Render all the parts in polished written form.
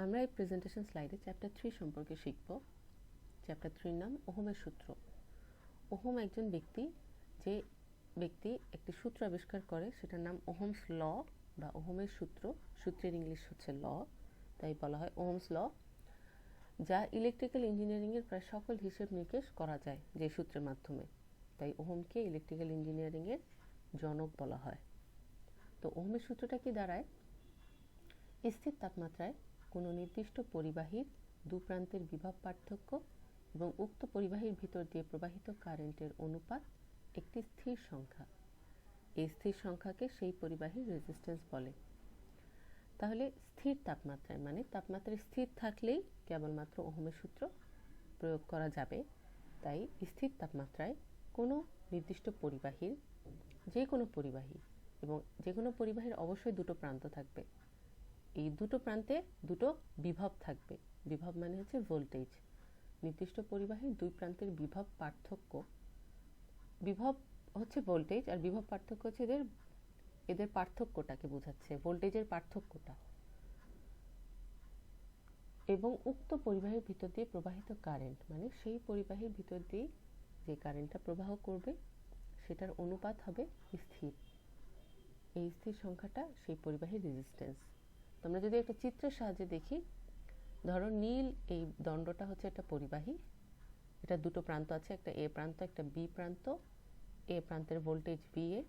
আমরা এই প্রেজেন্টেশন স্লাইডে চ্যাপ্টার 3 সম্পর্কে শিখব। চ্যাপ্টার 3 নাম ওহমের সূত্র। ওহম একজন ব্যক্তি, যে ব্যক্তি একটি সূত্র আবিষ্কার করে সেটার নাম ওহমস ল বা ওহমের সূত্র। সূত্রের ইংলিশ হচ্ছে ল, তাই বলা হয় ওহমস ল, যা ইলেকট্রিক্যাল ইঞ্জিনিয়ারিংয়ের প্রায় সকল হিসেব নিকেশ করা যায় যে সূত্রের মাধ্যমে। তাই ওহমকে ইলেকট্রিক্যাল ইঞ্জিনিয়ারিংয়ের জনক বলা হয়। তো ওহমের সূত্রটা কি দাঁড়ায়? স্থির তাপমাত্রায় কোনো নির্দিষ্ট পরিবাহীর দু প্রান্তের বিভব পার্থক্য এবং উক্ত পরিবাহীর ভিতর দিয়ে প্রবাহিত কারেন্টের অনুপাত একটি স্থির সংখ্যা। এই স্থির সংখ্যাকে সেই পরিবাহীর রেজিস্ট্যান্স বলে। তাহলে স্থির তাপমাত্রায় মানে তাপমাত্রা স্থির থাকলেই কেবলমাত্র ওহমের সূত্র প্রয়োগ করা যাবে। তাই স্থির তাপমাত্রায় কোনো নির্দিষ্ট পরিবাহীর, যে কোনো পরিবাহী, এবং যে কোনো পরিবাহীর অবশ্যই দুটো প্রান্ত থাকবে। এই দুটো প্রান্তে দুটো বিভব থাকবে। বিভব মানে হচ্ছে ভোল্টেজ। নির্দিষ্ট পরিবাহীর দুই প্রান্তের বিভব পার্থক্য, বিভব হচ্ছে ভোল্টেজ আর বিভব পার্থক্য হচ্ছে এদের পার্থক্যটাকে বোঝাচ্ছে, ভোল্টেজের পার্থক্যটা। এবং উক্ত পরিবাহীর ভিতর দিয়ে প্রবাহিত কারেন্ট মানে সেই পরিবাহীর ভিতর দিয়ে যে কারেন্টটা প্রবাহ করবে সেটার অনুপাত হবে স্থির। এই স্থির সংখ্যাটা সেই পরিবাহীর রেজিস্ট্যান্স। তোমরা যদি একটা চিত্রের সাহায্যে দেখি, ধরো নীল এই দণ্ডটা হচ্ছে একটা পরিবাহী, এটা দুটো প্রান্ত আছে, একটা এ প্রান্ত একটা বি প্রান্ত। এ প্রান্তের ভোল্টেজ ভিএ,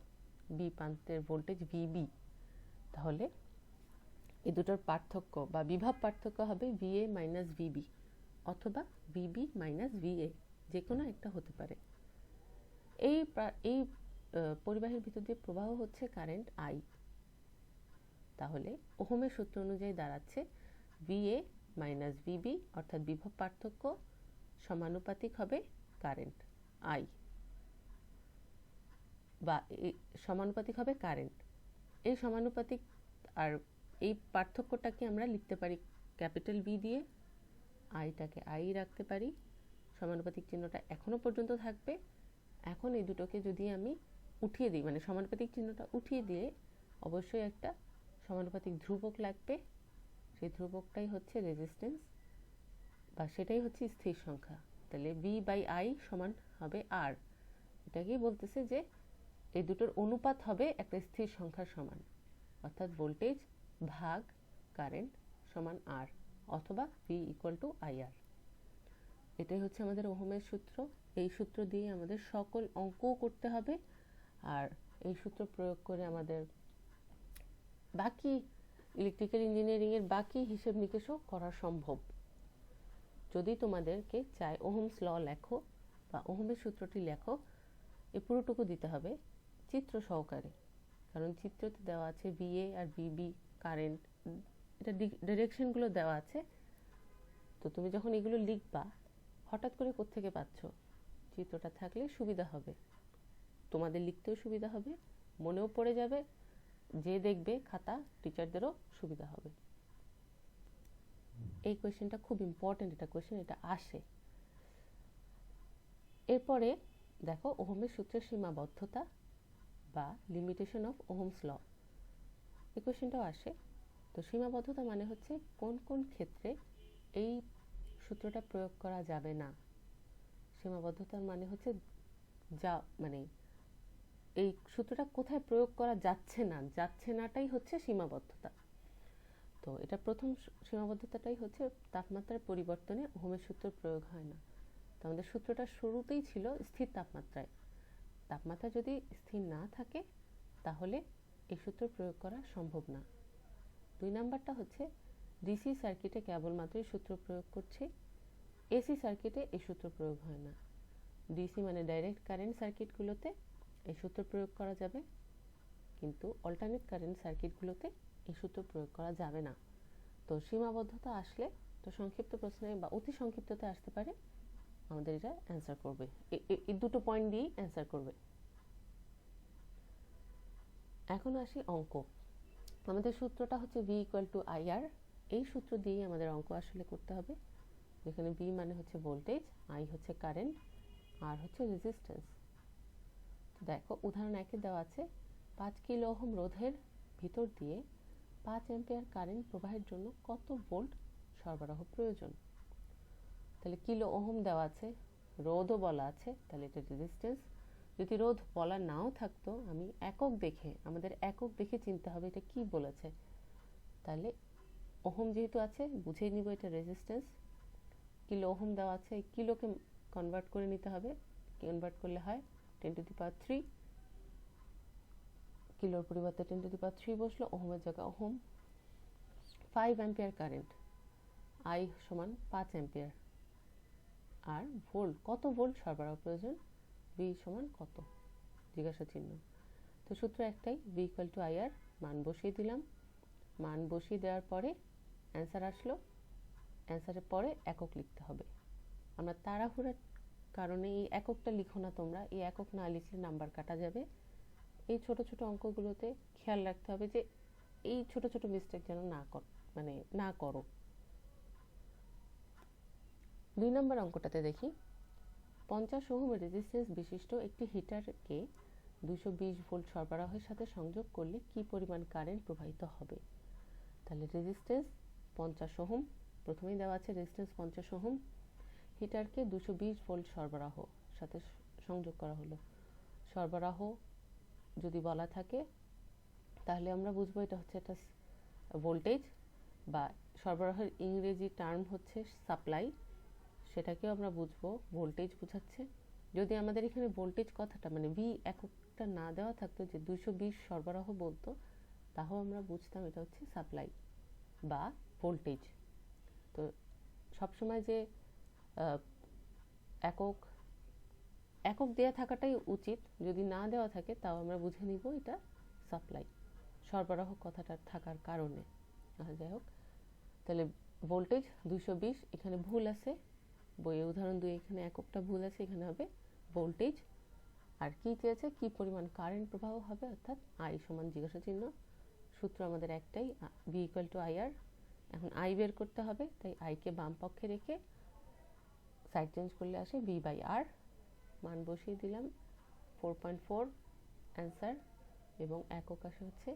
বি প্রান্তের ভোল্টেজ ভিবি। তাহলে এই দুটোর পার্থক্য বা বিভব পার্থক্য হবে ভিএ মাইনাস ভিবি অথবা ভিবি মাইনাস ভিএ, যে কোনো একটা হতে পারে। এই পরিবাহীর ভিতর দিয়ে প্রবাহ হচ্ছে কারেন্ট আই। তাহলে ওহমের সূত্র অনুযায়ী দাঁড়াচ্ছে ভিএ মাইনাস ভিবি অর্থাৎ বিভব পার্থক্য সমানুপাতিক হবে কারেন্ট আই, বা সমানুপাতিক হবে কারেন্ট। এই সমানুপাতিক আর এই পার্থক্যটাকে আমরা লিখতে পারি ক্যাপিটাল বি দিয়ে, আইটাকে আই রাখতে পারি। সমানুপাতিক চিহ্নটা এখনো পর্যন্ত থাকবে। এখন এই দুটোকে যদি আমি উঠিয়ে দিই, মানে সমানুপাতিক চিহ্নটা উঠিয়ে দিয়ে অবশ্যই একটা সমানুপাতিক ধ্রুবক লাগবে। সেই ধ্রুবকটাই হচ্ছে রেজিস্ট্যান্স, বা সেটাই হচ্ছে স্থির সংখ্যা। তাহলে ভি বাই আই সমান হবে আর। এটাকেই বলতেছে যে এই দুটোর অনুপাত হবে একটা স্থির সংখ্যার সমান, অর্থাৎ ভোল্টেজ ভাগ কারেন্ট সমান আর, অথবা ভি ইকুয়াল টু আই আর। এটাই হচ্ছে আমাদের ওহমের সূত্র। এই সূত্র দিয়ে আমাদের সকল অঙ্কও করতে হবে, আর এই সূত্র প্রয়োগ করে আমাদের বাকি ইলেকট্রিক্যাল ইঞ্জিনিয়ারিংয়ের বাকি হিসেব নিকেশও করা সম্ভব। যদি তোমাদেরকে চাই ওহমস ল লেখো বা ওহমের সূত্রটি লেখো, এই পুরোটুকু দিতে হবে চিত্র সহকারে, কারণ চিত্রতে দেওয়া আছে ভিএ আর ভিবি কারেন্ট, এটা ডিরেকশনগুলো দেওয়া আছে। তো তুমি যখন এগুলো লিখবা হঠাৎ করে কোত্থেকে পাচ্ছ, চিত্রটা থাকলে সুবিধা হবে, তোমাদের লিখতেও সুবিধা হবে, মনেও পড়ে যাবে, যে দেখবে খাতা টিচারদেরও সুবিধা হবে। এই কোয়েশ্চেনটা খুব ইম্পর্টেন্ট, এটা কোয়েশ্চেন, এটা আসে। এরপরে দেখো ওহমের সূত্রের সীমাবদ্ধতা বা লিমিটেশন অফ ওহমস ল, এই কোয়েশ্চেনটাও আসে। তো সীমাবদ্ধতা মানে হচ্ছে কোন কোন ক্ষেত্রে এই সূত্রটা প্রয়োগ করা যাবে না। সীমাবদ্ধতার মানে হচ্ছে যা, মানে এই সূত্রটা কোথায় প্রয়োগ করা যাচ্ছে না, যাচ্ছে নাটাই হচ্ছে সীমাবদ্ধতা। তো এটা প্রথম সীমাবদ্ধতাটাই হচ্ছে তাপমাত্রার পরিবর্তনে ওহমের সূত্র প্রয়োগ হয় না। তো আমাদের সূত্রটা শুরুতেই ছিল স্থির তাপমাত্রায়। তাপমাত্রা যদি স্থির না থাকে তাহলে এই সূত্র প্রয়োগ করা সম্ভব না। 2 নাম্বারটা হচ্ছে ডিসি সার্কিটে কেবলমাত্র এই সূত্র প্রয়োগ করছে, এসি সার্কিটে এই সূত্র প্রয়োগ হয় না। ডিসি মানে ডাইরেক্ট কারেন্ট সার্কিটগুলোতে এই সূত্র প্রয়োগ করা যাবে, কিন্তু অল্টারনেট কারেন্ট সার্কিটগুলোতে এই সূত্র প্রয়োগ করা যাবে না। তো সীমাবদ্ধতা আসলে তো সংক্ষিপ্ত প্রশ্নে বা অতি সংক্ষিপ্ততে আসতে পারে, আমাদের এটা অ্যান্সার করবে, এই দুটো পয়েন্ট দিয়েই অ্যান্সার করবে। এখন আসি অঙ্ক। আমাদের সূত্রটা হচ্ছে ভি ইকুয়াল টু আই আর। এই সূত্র দিয়ে আমাদের অঙ্ক আসলে করতে হবে, যেখানে ভি মানে হচ্ছে ভোল্টেজ, আই হচ্ছে কারেন্ট, আর হচ্ছে রেজিস্ট্যান্স। দেখো উদাহরণ 1 দেওয়া আছে 5 কিলো ওহম রোধের ভিতর দিয়ে 5 অ্যাম্পিয়ার কারেন্ট প্রবাহের জন্য কত ভোল্ট সরবরাহ প্রয়োজন। তাহলে কিলো ওহম দেওয়া আছে, রোধও বলা আছে, তাহলে এটা রেজিস্ট্যান্স। যদি রোধ বলা নাও থাকতো, আমি আমাদের একক দেখে চিনতে হবে এটা কি বলেছে। তাহলে ওহম যেহেতু আছে বুঝেই নিব এটা রেজিস্ট্যান্স। কিলো ওহম দেওয়া আছে, এই কিলোকে কনভার্ট করে নিতে হবে। কনভার্ট করলে হয় 10⁻³ কিলোর পরিবর্তে 10⁻³ বসলো, ওহমের জায়গা ওহম। 5 অ্যাম্পিয়ার কারেন্ট, আই সমান 5 অ্যাম্পিয়ার। আর ভোল্ট, কত ভোল্ট সরবরাহ প্রয়োজন, ভি সমান কত, জিজ্ঞাসা চিহ্ন। তো সূত্র একটাই, ভি ইকুয়াল টু আই আর। মান বসিয়ে দিলাম, মান বসিয়ে দেওয়ার পরে অ্যান্সার আসলো, অ্যান্সারের পরে একক লিখতে হবে। আমরা তাড়াহুড়ার কারণে এই এককটা লিখো না তোমরা, এই একক না লিখলে নাম্বার কাটা যাবে। এই ছোট ছোট অঙ্কগুলোতে খেয়াল রাখতে হবে যে এই ছোট ছোট মিস্টেক যেন না করো। 2 নম্বর অঙ্কটাতে দেখি, 50 ওহম রেজিস্ট্যান্স বিশিষ্ট একটি হিটারকে 220 ভোল্ট সরবরাহের সাথে সংযোগ করলে কি পরিমাণ কারেন্ট প্রবাহিত হবে। তাহলে রেজিস্ট্যান্স 50 ওহম, প্রথমেই দেওয়া আছে রেজিস্ট্যান্স 50 ওহম, হিটারকে 220 ভোল্ট সরবরাহ সাথে সংযোগ করা হলো। সরবরাহ যদি বলা থাকে তাহলে আমরা বুঝবো এটা হচ্ছে একটা ভোল্টেজ, বা সরবরাহের ইংরেজি টার্ম হচ্ছে সাপ্লাই, সেটাকেও আমরা বুঝবো ভোল্টেজ বোঝাচ্ছে। যদি আমাদের এখানে ভোল্টেজ কথাটা ভি এককটা না দেওয়া থাকতো, যে 220 সরবরাহ বলতো, তাও আমরা বুঝতাম এটা হচ্ছে সাপ্লাই বা ভোল্টেজ। তো সবসময় যে একক দেওয়া থাকাটাই উচিত, যদি না দেওয়া থাকে তাও আমরা বুঝে নিব এটা সাপ্লাই, সরবরাহ কথাটা থাকার কারণে। যাই হোক, তাহলে ভোল্টেজ 220, এখানে ভুল আছে, বইয়ে উদাহরণ 2 এখানে এককটা ভুল আছে, এখানে হবে ভোল্টেজ। আর কি চেয়েছে, কি পরিমাণ কারেন্ট প্রবাহ হবে, অর্থাৎ আই সমান জিজ্ঞাসা চিহ্ন। সূত্র আমাদের একটাই, ভি ইকুয়াল টু আই আর। এখন আই বের করতে হবে, তাই আইকে বাম পক্ষে রেখে সাইড চেঞ্জ করলে আসে ভি বাই আর। মান বসিয়ে দিলাম 4.4 অ্যান্সার, এবং একক আসে হচ্ছে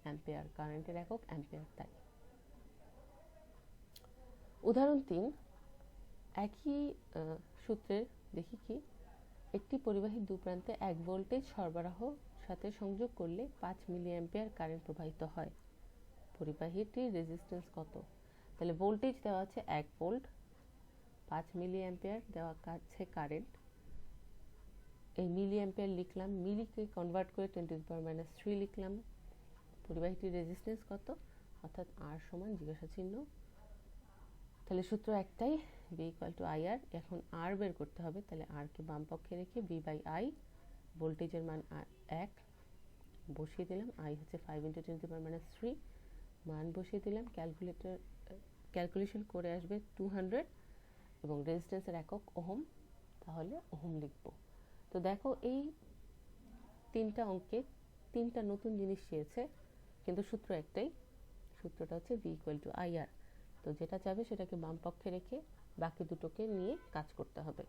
অ্যাম্পিয়ার, কারেন্টের একক অ্যাম্পিয়ার। তাই উদাহরণ 3, একই সূত্রের দেখি কি, একটি পরিবাহীর দুপ্রান্তে 1 ভোল্টেজ সরবরাহ সাথে সংযোগ করলে 5 মিলি অ্যাম্পিয়ার কারেন্ট প্রবাহিত হয়। পরিবাহীটির রেজিস্ট্যান্স কত। তাহলে ভোল্টেজ দেওয়া আছে 1 ভোল্ট, 5 মিলি অ্যাম্পিয়ার দেওয়া আছে কারেন্ট। এই মিলি অ্যাম্পিয়ার লিখলাম, মিলিকে কনভার্ট করে 10⁻³ লিখলাম। পরিবাহীটির রেজিস্ট্যান্স কত, অর্থাৎ আর সমান জিজ্ঞাসা চিহ্ন। তাহলে সূত্র একটাই, ভি ইকুয়াল টু আই আর। এখন আর বের করতে হবে, তাহলে আর কে বাম পক্ষে রেখে ভি বাই আই, ভোল্টেজের মান 1 বসিয়ে দিলাম, আই হচ্ছে 5 × 10⁻³ মান বসিয়ে দিলাম, ক্যালকুলেশন করে আসবে 200, এবং রেজিস্ট্যান্সের একক ওহম, তাহলে ওহম লিখব। তো দেখো এই 3টা অঙ্কে 3টা নতুন জিনিস চেয়েছে, কিন্তু সূত্র একটাই, সূত্রটা হচ্ছে ভি ইকুয়াল টু আই আর। তো যেটা চাবে সেটাকে বাম পক্ষে রেখে বাকি দুটোকে নিয়ে কাজ করতে হবে।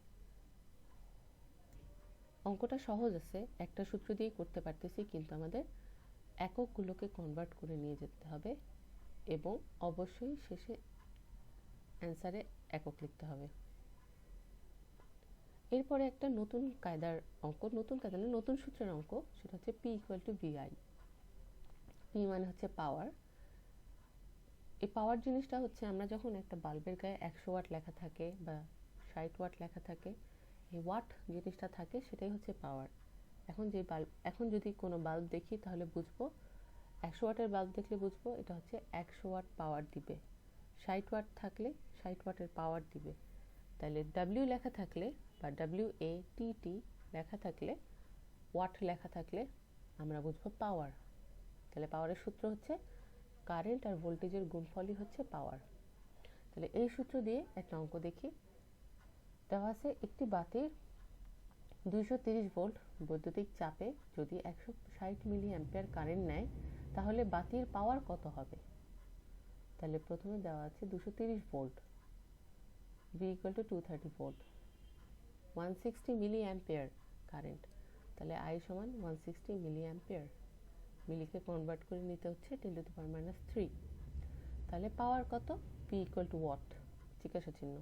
অঙ্কটা সহজ আছে, একটা সূত্র দিয়েই করতে পারতেছি, কিন্তু আমাদের এককগুলোকে কনভার্ট করে নিয়ে যেতে হবে, এবং অবশ্যই শেষে অ্যান্সারে একক লিখতে হবে। এরপরে একটা নতুন কায়দার অঙ্ক, নতুন সূত্রের অঙ্ক, সেটা হচ্ছে P equal to VI. P মানে হচ্ছে পাওয়ার। এই পাওয়ার জিনিসটা হচ্ছে, আমরা যখন একটা বাল্বের গায়ে 100 ওয়াট লেখা থাকে বা 60 ওয়াট লেখা থাকে, এই ওয়াট জিনিসটা থাকে, সেটাই হচ্ছে পাওয়ার। এখন যদি কোনো বাল্ব দেখি তাহলে বুঝবো, 100 ওয়াটের বাল্ব দেখলে বুঝবো এটা হচ্ছে 100 ওয়াট পাওয়ার দিবে। 60 ওয়াট থাকলে 60 ওয়াটের পাওয়ার দিবে। তাহলে ডাব্লিউ লেখা থাকলে, বা WATT লেখা থাকলে, ওয়াট লেখা থাকলে আমরা বুঝবো পাওয়ার। তাহলে পাওয়ারের সূত্র হচ্ছে কারেন্ট আর ভোল্টেজের গুণফলই হচ্ছে পাওয়ার। তাহলে এই সূত্র দিয়ে একটা অঙ্ক দেখি। দেওয়া আছে একটি বাতির 230 ভোল্ট বৈদ্যুতিক চাপে যদি 160 মিলি অ্যাম্পিয়ার কারেন্ট নেয়, তাহলে বাতির পাওয়ার কত হবে। তাহলে প্রথমে দেওয়া আছে 230 volt, V equal to 230 volt, 160 milli ampere current, তাহলে আই সমান 160 মিলি অ্যাম্পিয়ার। মিলিকে কনভার্ট করে নিতে হচ্ছে 10⁻³ তাহলে পাওয়ার কত, পি ইকুয়াল টু ওয়াট, জিজ্ঞাসা চিহ্ন।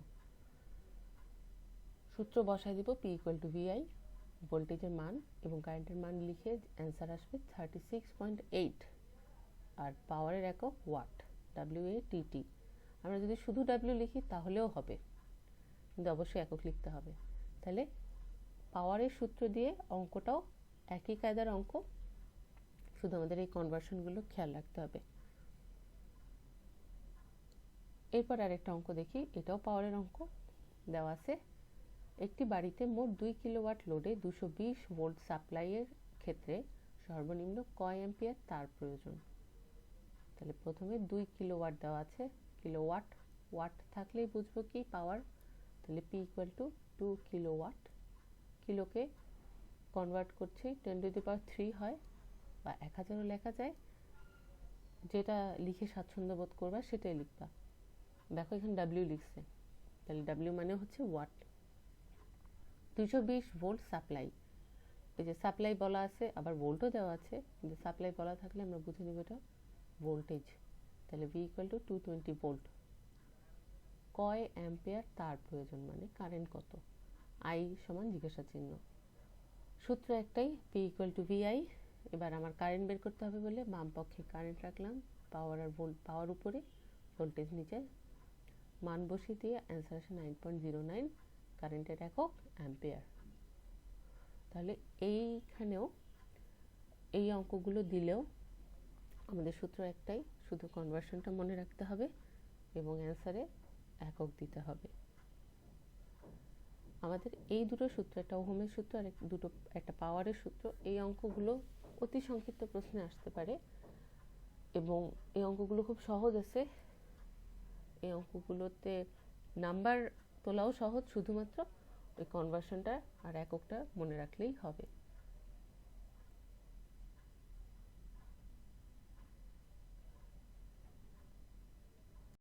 সূত্র বসায় দিব পি ইকুয়াল টু ভিআই, ভোল্টেজের মান এবং কারেন্টের মান লিখে অ্যান্সার আসবে 36.8। আর পাওয়ারের একক ওয়াট, WATT। আমরা যদি শুধু ডাব্লিউ লিখি তাহলেও হবে, কিন্তু অবশ্যই একক লিখতে হবে। তাহলে পাওয়ারের সূত্র দিয়ে অঙ্কটাও একই কায়দার অঙ্ক, শুধু আমাদের এই কনভার্সনগুলো খেয়াল রাখতে হবে। এরপর আরেকটা অঙ্ক দেখি, এটাও পাওয়ারের অঙ্ক। দেওয়া আছে একটি বাড়িতে মোট 2 কিলোওয়াট লোডে 220 ভোল্ট সাপ্লাইয়ের ক্ষেত্রে সর্বনিম্ন কয় অ্যাম্পিয়ার তার প্রয়োজন। তাহলে প্রথমে 2 কিলোওয়াট দেওয়া আছে, কিলোওয়াট, ওয়াট থাকলেই বুঝবো কি পাওয়ার। তাহলে পি ইকুয়াল টু 2 কিলোওয়াট, কিলোকে কনভার্ট করছি 10⁻³ হয়, বা 1000ও লেখা যায়, যেটা লিখে স্বাচ্ছন্দ্য বোধ করবা সেটাই লিখবা। দেখো এখানে ডাব্লিউ লিখছে, তাহলে ডাব্লিউ মানে হচ্ছে ওয়াট। 220 ভোল্ট সাপ্লাই, এই যে সাপ্লাই বলা আছে, আবার ভোল্টও দেওয়া আছে, কিন্তু সাপ্লাই বলা থাকলে আমরা বুঝে নিব এটা ভোল্টেজ। তাহলে ভি ইকুয়াল টু 220 ভোল্ট। কয় অ্যাম্পিয়ার তার প্রয়োজন, মানে কারেন্ট কত। আই সমান জিজ্ঞাসা চিহ্ন। সূত্র একটাই, পি ইকুয়াল টু ভিআই। এবার আমার কারেন্ট বের করতে হবে বলে বাম পক্ষে কারেন্ট রাখলাম, পাওয়ার আর পাওয়ার উপরে, ভোল্টেজ নিচে, মান বসিয়ে দিয়ে অ্যান্সার আসে 9.09, কারেন্টের একক অ্যাম্পিয়ার। তাহলে এইখানেও এই অঙ্কগুলো দিলেও আমাদের সূত্র একটাই, শুধু কনভার্সনটা মনে রাখতে হবে এবং অ্যান্সারে একক দিতে হবে। আমাদের এই দুটো সূত্র, একটা ওহমের সূত্র আর একটা পাওয়ারের সূত্র, এই অঙ্কগুলো অতি সংক্ষিপ্ত প্রশ্নে আসতে পারে এবং এই অঙ্কগুলো খুব সহজ আছে। এই অঙ্কগুলোতে নাম্বার তোলাও সহজ, শুধুমাত্র ওই কনভার্সনটা আর এককটা মনে রাখলেই হবে।